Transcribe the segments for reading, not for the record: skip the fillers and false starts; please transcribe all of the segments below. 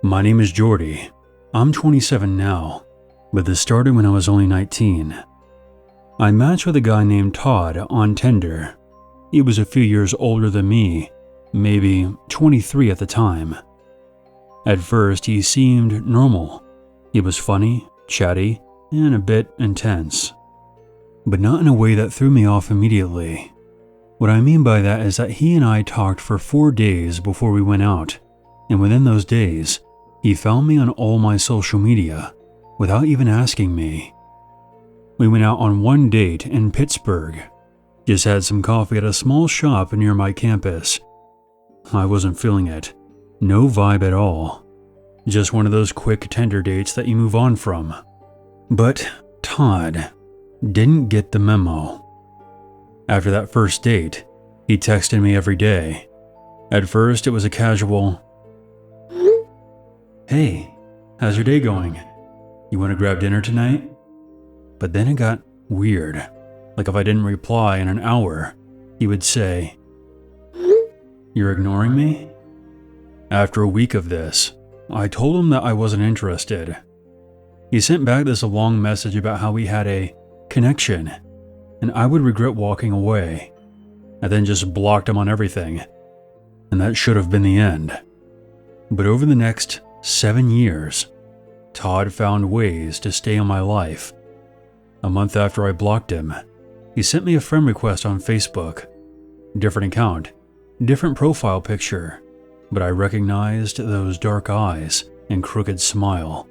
My name is Jordy. I'm 27 now, but this started when I was only 19. I matched with a guy named Todd on Tinder. He was a few years older than me, maybe 23 at the time. At first, he seemed normal. He was funny, chatty, and a bit intense. But not in a way that threw me off immediately. What I mean by that is that he and I talked for 4 days before we went out, and within those days, he found me on all my social media without even asking me. We went out on one date in Pittsburgh. Just had some coffee at a small shop near my campus. I wasn't feeling it. No vibe at all. Just one of those quick Tinder dates that you move on from. But Todd didn't get the memo. After that first date, he texted me every day. At first, it was a casual, "Hey, how's your day going? You want to grab dinner tonight?" But then it got weird. Like if I didn't reply in an hour, he would say, "You're ignoring me?" After a week of this, I told him that I wasn't interested. He sent back this long message about how we had a connection, and I would regret walking away. I then just blocked him on everything, and that should have been the end. But over the next 7 years, Todd found ways to stay in my life. A month after I blocked him, he sent me a friend request on Facebook. Different account, different profile picture, but I recognized those dark eyes and crooked smile.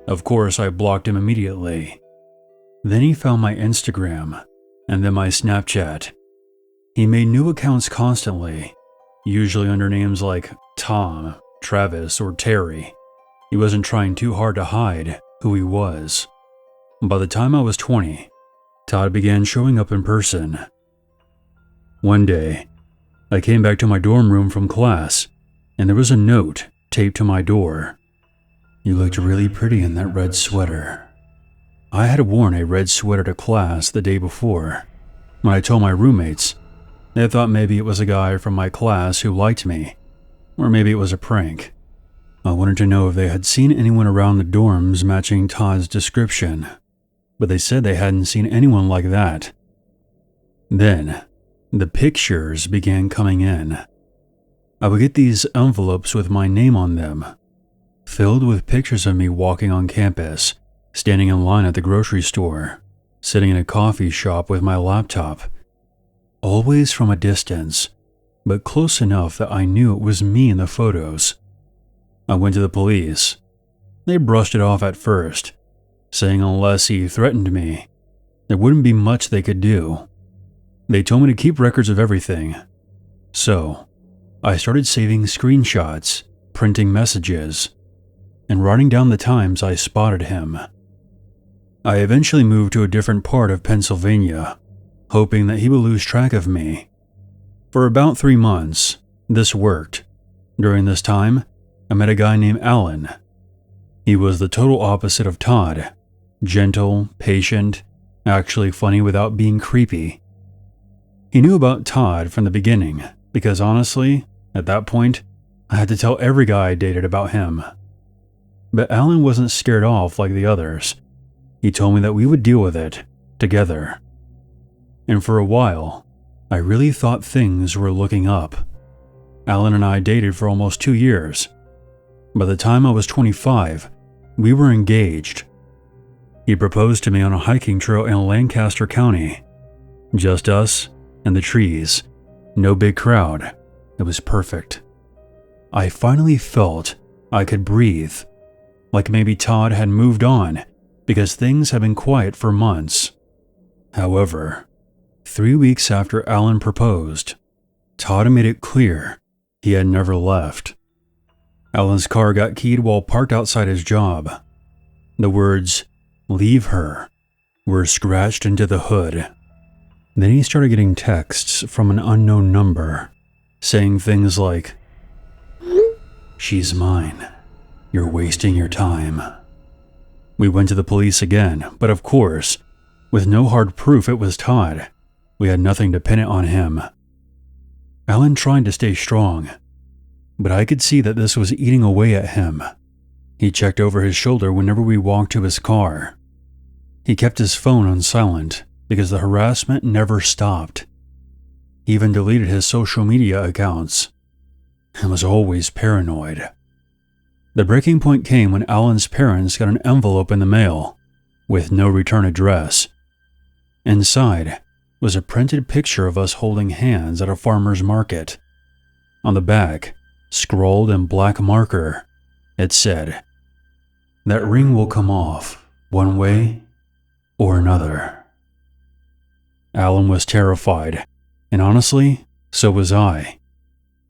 Of course, I blocked him immediately. Then he found my Instagram, and then my Snapchat. He made new accounts constantly, usually under names like Tom, Travis, or Terry. He wasn't trying too hard to hide who he was. By the time I was 20, Todd began showing up in person. One day, I came back to my dorm room from class, and there was a note taped to my door. "You looked really pretty in that red sweater." I had worn a red sweater to class the day before. When I told my roommates, they thought maybe it was a guy from my class who liked me, or maybe it was a prank. I wanted to know if they had seen anyone around the dorms matching Todd's description, but they said they hadn't seen anyone like that. Then, the pictures began coming in. I would get these envelopes with my name on them, filled with pictures of me walking on campus, standing in line at the grocery store, sitting in a coffee shop with my laptop. Always from a distance, but close enough that I knew it was me in the photos. I went to the police. They brushed it off at first, saying unless he threatened me, there wouldn't be much they could do. They told me to keep records of everything. So, I started saving screenshots, printing messages, and writing down the times I spotted him. I eventually moved to a different part of Pennsylvania, hoping that he would lose track of me. For about 3 months, this worked. During this time, I met a guy named Alan. He was the total opposite of Todd. Gentle, patient, actually funny without being creepy. He knew about Todd from the beginning, because honestly, at that point, I had to tell every guy I dated about him. But Alan wasn't scared off like the others. He told me that we would deal with it, together. And for a while, I really thought things were looking up. Alan and I dated for almost 2 years. By the time I was 25, we were engaged. He proposed to me on a hiking trail in Lancaster County. Just us and the trees. No big crowd. It was perfect. I finally felt I could breathe. Like maybe Todd had moved on because things had been quiet for months. However, 3 weeks after Alan proposed, Todd made it clear he had never left. Alan's car got keyed while parked outside his job. The words, "Leave her," were scratched into the hood. Then he started getting texts from an unknown number, saying things like, "She's mine. You're wasting your time." We went to the police again, but of course, with no hard proof it was Todd. We had nothing to pin it on him. Alan tried to stay strong, but I could see that this was eating away at him He checked over his shoulder whenever we walked to his car. He kept his phone on silent because the harassment never stopped. He even deleted his social media accounts and was always paranoid. The breaking point came when Alan's parents got an envelope in the mail with no return address. Inside was a printed picture of us holding hands at a farmer's market. On the back, scrawled in black marker, it said, "That ring will come off one way or another." Alan was terrified, and honestly, so was I.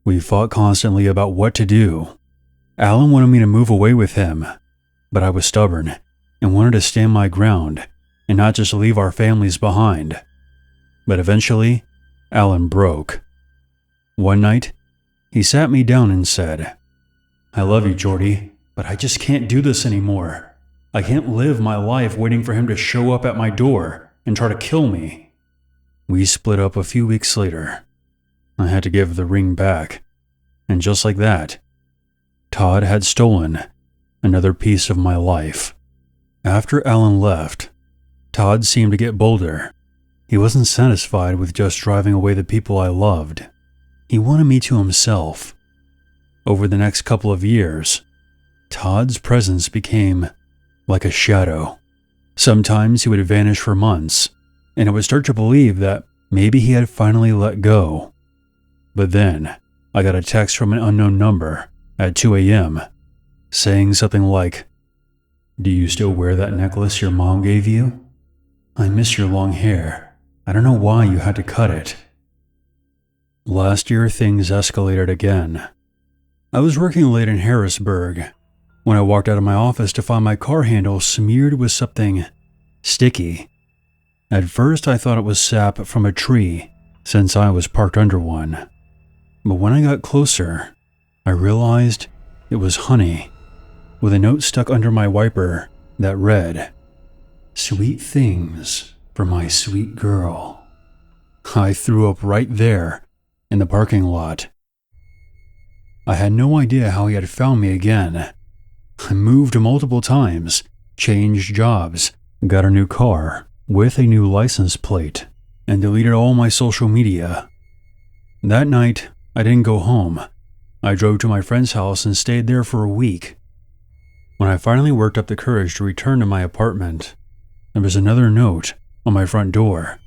We fought constantly about what to do. Alan wanted me to move away with him, but I was stubborn and wanted to stand my ground and not just leave our families behind. But eventually, Alan broke. One night, he sat me down and said, "I love you, Jordy, but I just can't do this anymore. I can't live my life waiting for him to show up at my door and try to kill me." We split up a few weeks later. I had to give the ring back, and just like that, Todd had stolen another piece of my life. After Alan left, Todd seemed to get bolder. He wasn't satisfied with just driving away the people I loved. He wanted me to himself. Over the next couple of years, Todd's presence became like a shadow. Sometimes he would vanish for months, and I would start to believe that maybe he had finally let go. But then, I got a text from an unknown number at 2 a.m. saying something like, "Do you still wear that necklace your mom gave you? I miss your long hair. I don't know why you had to cut it." Last year, things escalated again. I was working late in Harrisburg when I walked out of my office to find my car handle smeared with something sticky. At first, I thought it was sap from a tree since I was parked under one. But when I got closer, I realized it was honey, with a note stuck under my wiper that read, "Sweet things for my sweet girl." I threw up right there in the parking lot. I had no idea how he had found me again. I moved multiple times, changed jobs, got a new car with a new license plate, and deleted all my social media. That night, I didn't go home. I drove to my friend's house and stayed there for a week. When I finally worked up the courage to return to my apartment, there was another note on my front door.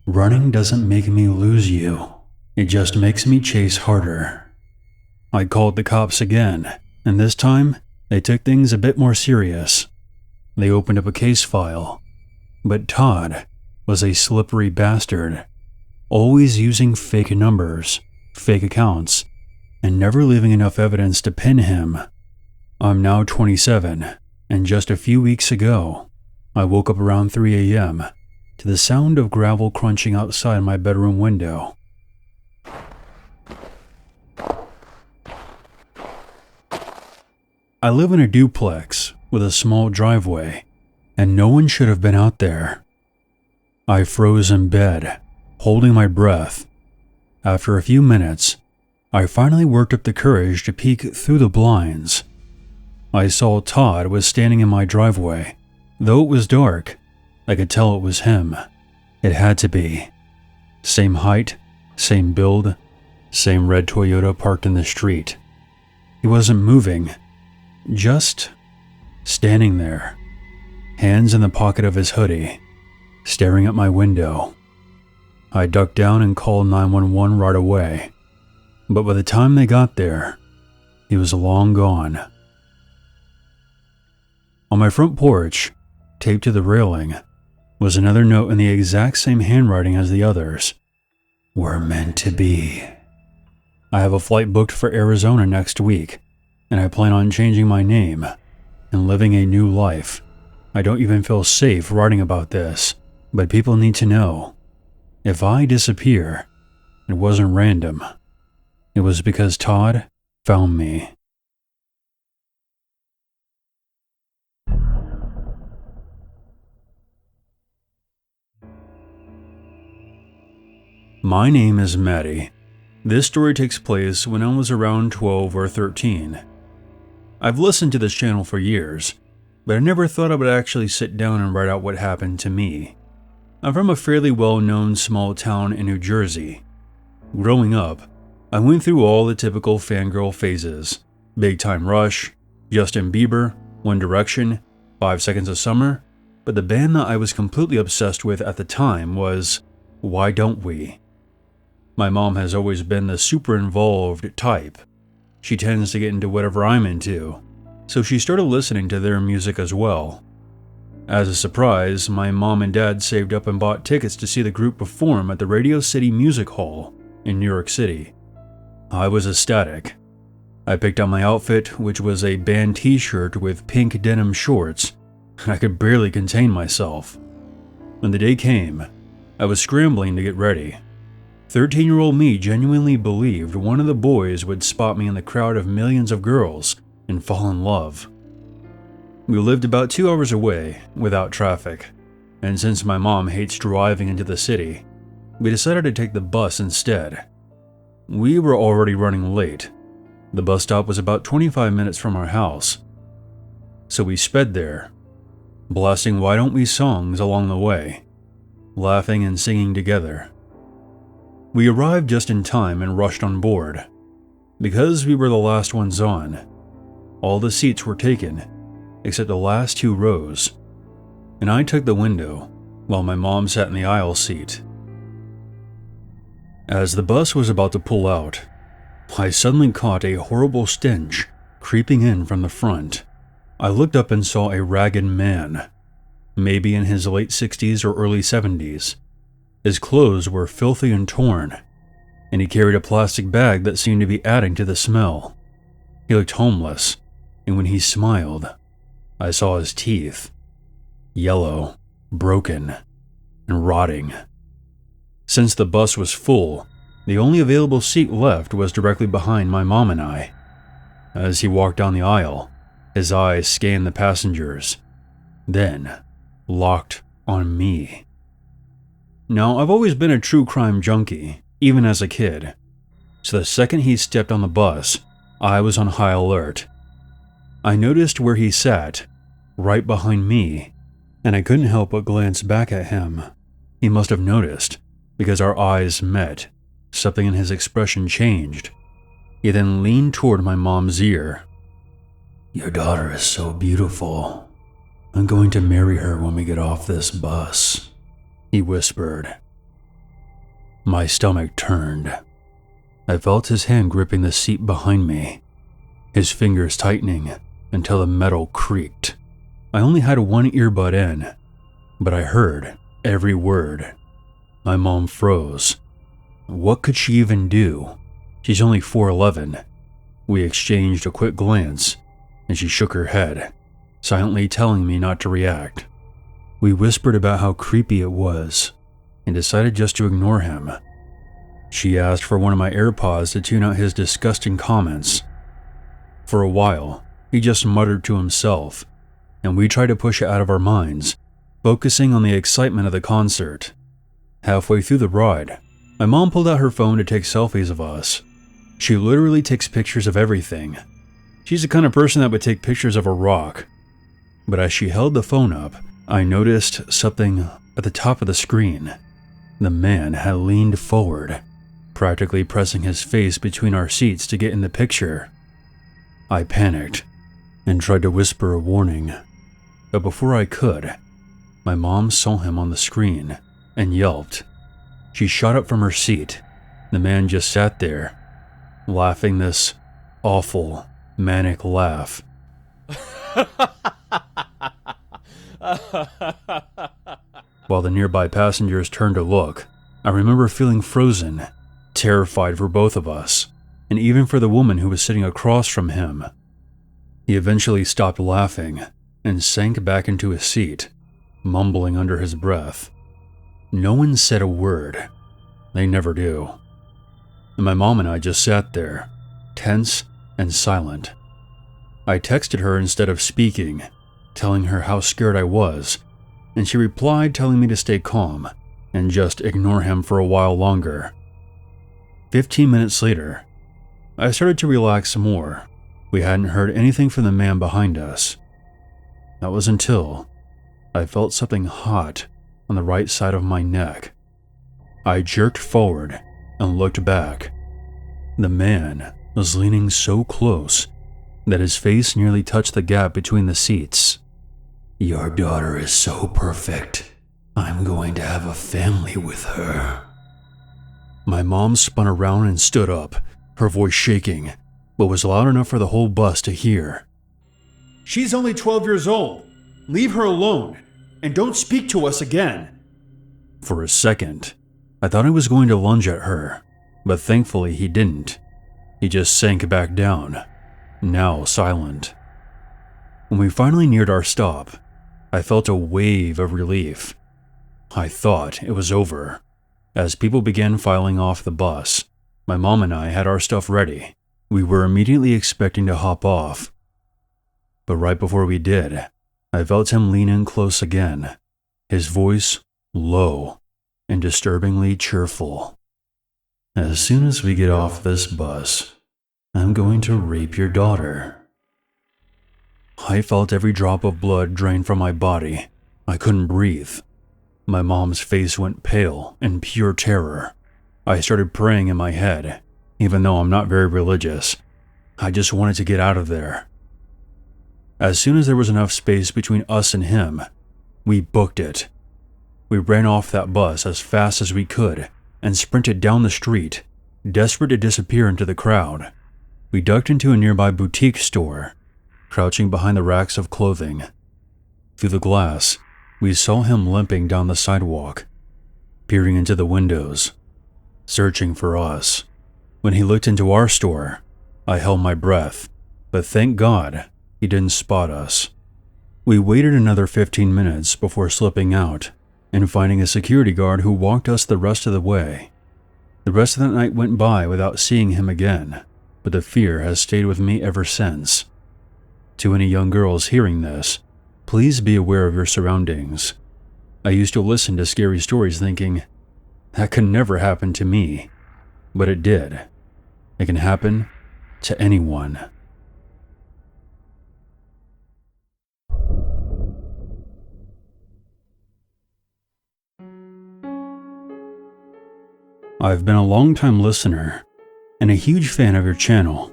"Running doesn't make me lose you. It just makes me chase harder." I called the cops again, and this time, they took things a bit more serious. They opened up a case file, but Todd was a slippery bastard, always using fake numbers, fake accounts, and never leaving enough evidence to pin him. I'm now 27, and just a few weeks ago, I woke up around 3 a.m. to the sound of gravel crunching outside my bedroom window. I live in a duplex with a small driveway, and no one should have been out there. I froze in bed, holding my breath. After a few minutes, I finally worked up the courage to peek through the blinds. I saw Todd was standing in my driveway. Though it was dark, I could tell it was him. It had to be. Same height, same build, same red Toyota parked in the street. He wasn't moving, just standing there, hands in the pocket of his hoodie, staring at my window. I ducked down and called 911 right away, but by the time they got there, he was long gone. On my front porch, taped to the railing, was another note in the exact same handwriting as the others. "We're meant to be." I have a flight booked for Arizona next week, and I plan on changing my name and living a new life. I don't even feel safe writing about this, but people need to know. If I disappear, it wasn't random. It was because Todd found me. My name is Maddie. This story takes place when I was around 12 or 13. I've listened to this channel for years, but I never thought I would actually sit down and write out what happened to me. I'm from a fairly well-known small town in New Jersey. Growing up, I went through all the typical fangirl phases: Big Time Rush, Justin Bieber, One Direction, 5 Seconds of Summer, but the band that I was completely obsessed with at the time was Why Don't We? My mom has always been the super involved type. She tends to get into whatever I'm into, so she started listening to their music as well. As a surprise, my mom and dad saved up and bought tickets to see the group perform at the Radio City Music Hall in New York City. I was ecstatic. I picked out my outfit, which was a band t-shirt with pink denim shorts, and I could barely contain myself. When the day came, I was scrambling to get ready. 13-year-old me genuinely believed one of the boys would spot me in the crowd of millions of girls and fall in love. We lived about 2 hours away, without traffic, and since my mom hates driving into the city, we decided to take the bus instead. We were already running late. The bus stop was about 25 minutes from our house, so we sped there, blasting Why Don't We songs along the way, laughing and singing together. We arrived just in time and rushed on board. Because we were the last ones on, all the seats were taken except the last 2 rows, and I took the window while my mom sat in the aisle seat. As the bus was about to pull out, I suddenly caught a horrible stench creeping in from the front. I looked up and saw a ragged man, maybe in his late 60s or early 70s. His clothes were filthy and torn, and he carried a plastic bag that seemed to be adding to the smell. He looked homeless, and when he smiled, I saw his teeth, yellow, broken, and rotting. Since the bus was full, the only available seat left was directly behind my mom and I. As he walked down the aisle, his eyes scanned the passengers, then locked on me. Now, I've always been a true crime junkie, even as a kid, so the second he stepped on the bus, I was on high alert. I noticed where he sat, right behind me, and I couldn't help but glance back at him. He must have noticed, because our eyes met. Something in his expression changed. He then leaned toward my mom's ear. "Your daughter is so beautiful. I'm going to marry her when we get off this bus," he whispered. My stomach turned. I felt his hand gripping the seat behind me, his fingers tightening until the metal creaked. I only had one earbud in, but I heard every word. My mom froze. What could she even do? She's only 4'11". We exchanged a quick glance, and she shook her head, silently telling me not to react. We whispered about how creepy it was, and decided just to ignore him. She asked for one of my AirPods to tune out his disgusting comments. For a while, he just muttered to himself, and we tried to push it out of our minds, focusing on the excitement of the concert. Halfway through the ride, my mom pulled out her phone to take selfies of us. She literally takes pictures of everything. She's the kind of person that would take pictures of a rock. But as she held the phone up, I noticed something at the top of the screen. The man had leaned forward, practically pressing his face between our seats to get in the picture. I panicked and tried to whisper a warning, but before I could, my mom saw him on the screen and yelped. She shot up from her seat. The man just sat there, laughing this awful, manic laugh. While the nearby passengers turned to look, I remember feeling frozen, terrified for both of us, and even for the woman who was sitting across from him. He eventually stopped laughing and sank back into his seat, mumbling under his breath. No one said a word. They never do. And my mom and I just sat there, tense and silent. I texted her instead of speaking, telling her how scared I was, and she replied telling me to stay calm and just ignore him for a while longer. 15 minutes later, I started to relax more, We hadn't heard anything from the man behind us. That was until I felt something hot on the right side of my neck. I jerked forward and looked back. The man was leaning so close that his face nearly touched the gap between the seats. "Your daughter is so perfect. I'm going to have a family with her." My mom spun around and stood up, her voice shaking, but was loud enough for the whole bus to hear. "She's only 12 years old. Leave her alone, and don't speak to us again." For a second, I thought I was going to lunge at her, but thankfully he didn't. He just sank back down, now silent. When we finally neared our stop, I felt a wave of relief. I thought it was over. As people began filing off the bus, my mom and I had our stuff ready. We were immediately expecting to hop off. But right before we did, I felt him lean in close again, his voice low and disturbingly cheerful. "As soon as we get off this bus, I'm going to rape your daughter." I felt every drop of blood drain from my body. I couldn't breathe. My mom's face went pale in pure terror. I started praying in my head, even though I'm not very religious. I just wanted to get out of there. As soon as there was enough space between us and him, we booked it. We ran off that bus as fast as we could and sprinted down the street, desperate to disappear into the crowd. We ducked into a nearby boutique store, crouching behind the racks of clothing. Through the glass, we saw him limping down the sidewalk, peering into the windows, searching for us. When he looked into our store, I held my breath, but thank God he didn't spot us. We waited another 15 minutes before slipping out and finding a security guard who walked us the rest of the way. The rest of that night went by without seeing him again, but the fear has stayed with me ever since. To any young girls hearing this, please be aware of your surroundings. I used to listen to scary stories thinking, that could never happen to me, but it did. It can happen to anyone. I've been a long-time listener and a huge fan of your channel.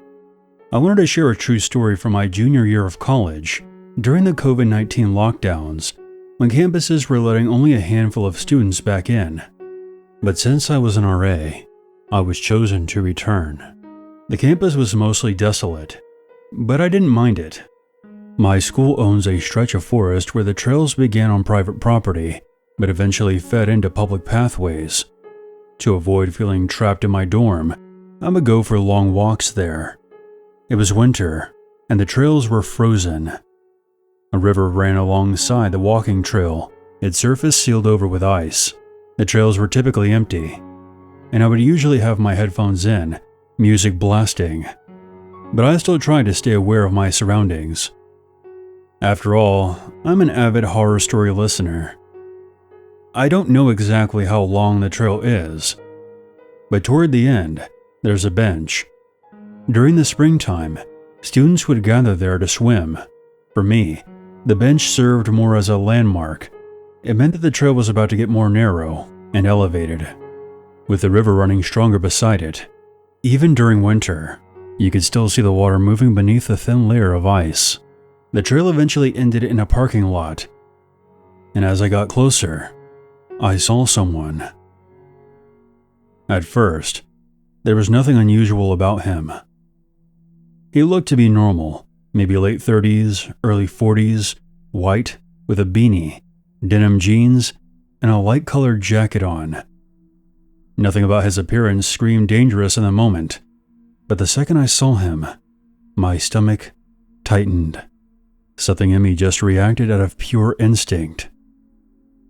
I wanted to share a true story from my junior year of college during the COVID-19 lockdowns when campuses were letting only a handful of students back in. But since I was an RA, I was chosen to return. The campus was mostly desolate, but I didn't mind it. My school owns a stretch of forest where the trails began on private property, but eventually fed into public pathways. To avoid feeling trapped in my dorm, I would go for long walks there. It was winter, and the trails were frozen. A river ran alongside the walking trail, its surface sealed over with ice. The trails were typically empty, and I would usually have my headphones in, music blasting. But I still tried to stay aware of my surroundings. After all, I'm an avid horror story listener. I don't know exactly how long the trail is, but toward the end, there's a bench. During the springtime, students would gather there to swim. For me, the bench served more as a landmark. It meant that the trail was about to get more narrow and elevated, with the river running stronger beside it. Even during winter, you could still see the water moving beneath a thin layer of ice. The trail eventually ended in a parking lot, and as I got closer, I saw someone. At first, there was nothing unusual about him. He looked to be normal, maybe late 30s, early 40s, white, with a beanie, denim jeans, and a light-colored jacket on. Nothing about his appearance screamed dangerous in the moment, but the second I saw him, my stomach tightened. Something in me just reacted out of pure instinct.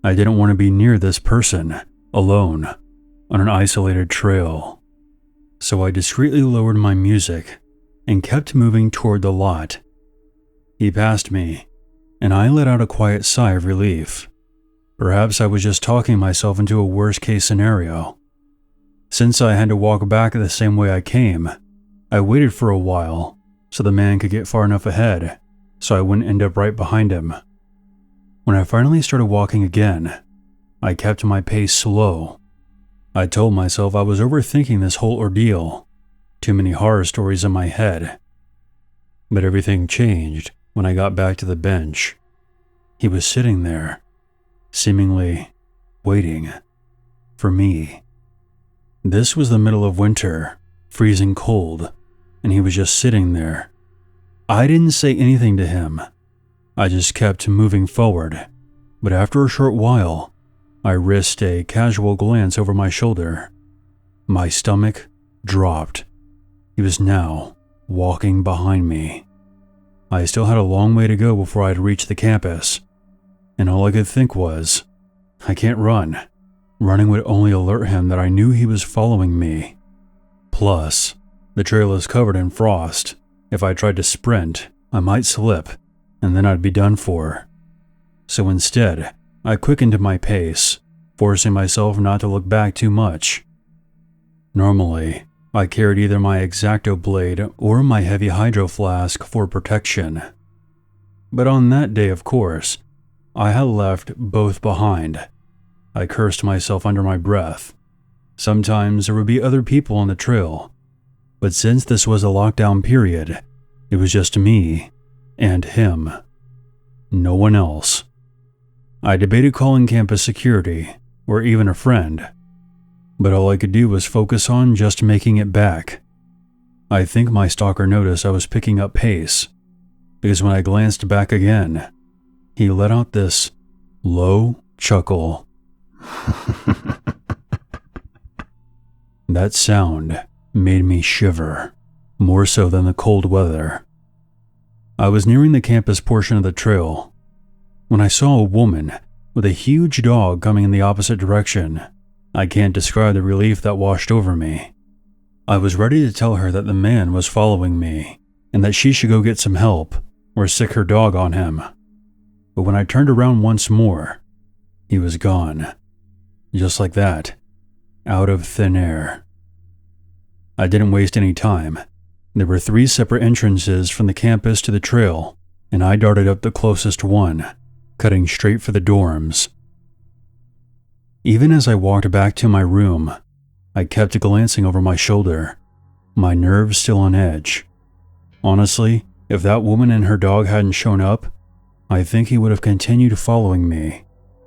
I didn't want to be near this person, alone, on an isolated trail. So I discreetly lowered my music and kept moving toward the lot. He passed me, and I let out a quiet sigh of relief. Perhaps I was just talking myself into a worst-case scenario. Since I had to walk back the same way I came, I waited for a while, so the man could get far enough ahead so I wouldn't end up right behind him. When I finally started walking again, I kept my pace slow. I told myself I was overthinking this whole ordeal, too many horror stories in my head. But everything changed when I got back to the bench. He was sitting there, seemingly waiting for me. This was the middle of winter, freezing cold, and he was just sitting there. I didn't say anything to him. I just kept moving forward, but after a short while, I risked a casual glance over my shoulder. My stomach dropped. He was now walking behind me. I still had a long way to go before I'd reach the campus, and all I could think was, I can't run. Running would only alert him that I knew he was following me. Plus, the trail is covered in frost. If I tried to sprint, I might slip, and then I'd be done for. So instead, I quickened my pace, forcing myself not to look back too much. Normally, I carried either my X-Acto blade or my heavy hydro flask for protection. But on that day, of course, I had left both behind. I cursed myself under my breath. Sometimes there would be other people on the trail, but since this was a lockdown period, it was just me and him. No one else. I debated calling campus security, or even a friend, but all I could do was focus on just making it back. I think my stalker noticed I was picking up pace, because when I glanced back again, he let out this low chuckle. That sound made me shiver, more so than the cold weather. I was nearing the campus portion of the trail when I saw a woman with a huge dog coming in the opposite direction. I can't describe the relief that washed over me. I was ready to tell her that the man was following me and that she should go get some help or sick her dog on him. But when I turned around once more, he was gone. Just like that, out of thin air. I didn't waste any time. There were 3 separate entrances from the campus to the trail, and I darted up the closest one, cutting straight for the dorms. Even as I walked back to my room, I kept glancing over my shoulder, my nerves still on edge. Honestly, if that woman and her dog hadn't shown up, I think he would have continued following me,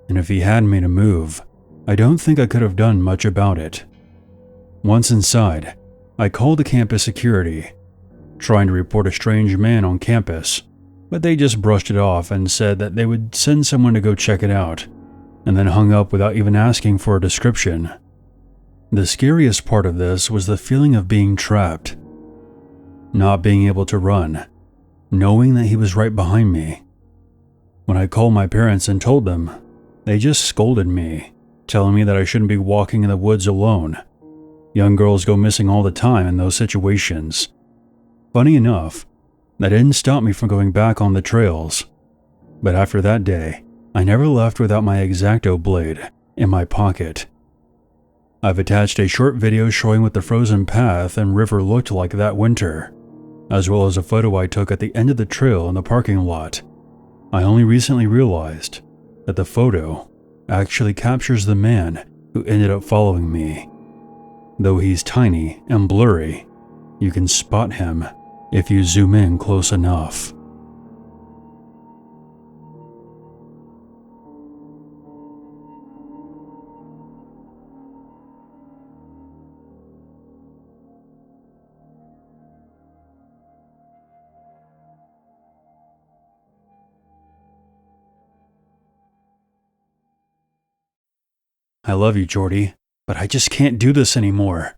and if he had made a move, I don't think I could have done much about it. Once inside, I called the campus security, trying to report a strange man on campus, but they just brushed it off and said that they would send someone to go check it out, and then hung up without even asking for a description. The scariest part of this was the feeling of being trapped. Not being able to run, knowing that he was right behind me. When I called my parents and told them, they just scolded me, telling me that I shouldn't be walking in the woods alone. Young girls go missing all the time in those situations. Funny enough, that didn't stop me from going back on the trails. But after that day, I never left without my X-Acto blade in my pocket. I've attached a short video showing what the frozen path and river looked like that winter, as well as a photo I took at the end of the trail in the parking lot. I only recently realized that the photo actually captures the man who ended up following me. Though he's tiny and blurry, you can spot him if you zoom in close enough. I love you, Jordy, but I just can't do this anymore.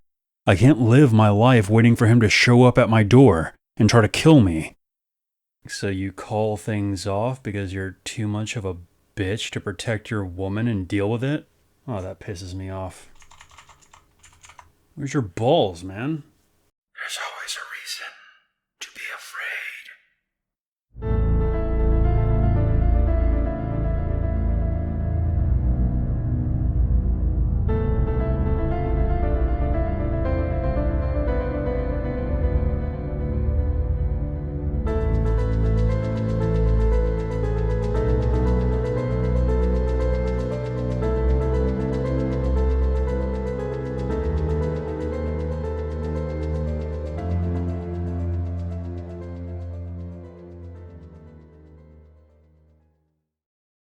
I can't live my life waiting for him to show up at my door and try to kill me. So you call things off because you're too much of a bitch to protect your woman and deal with it? Oh, that pisses me off. Where's your balls, man?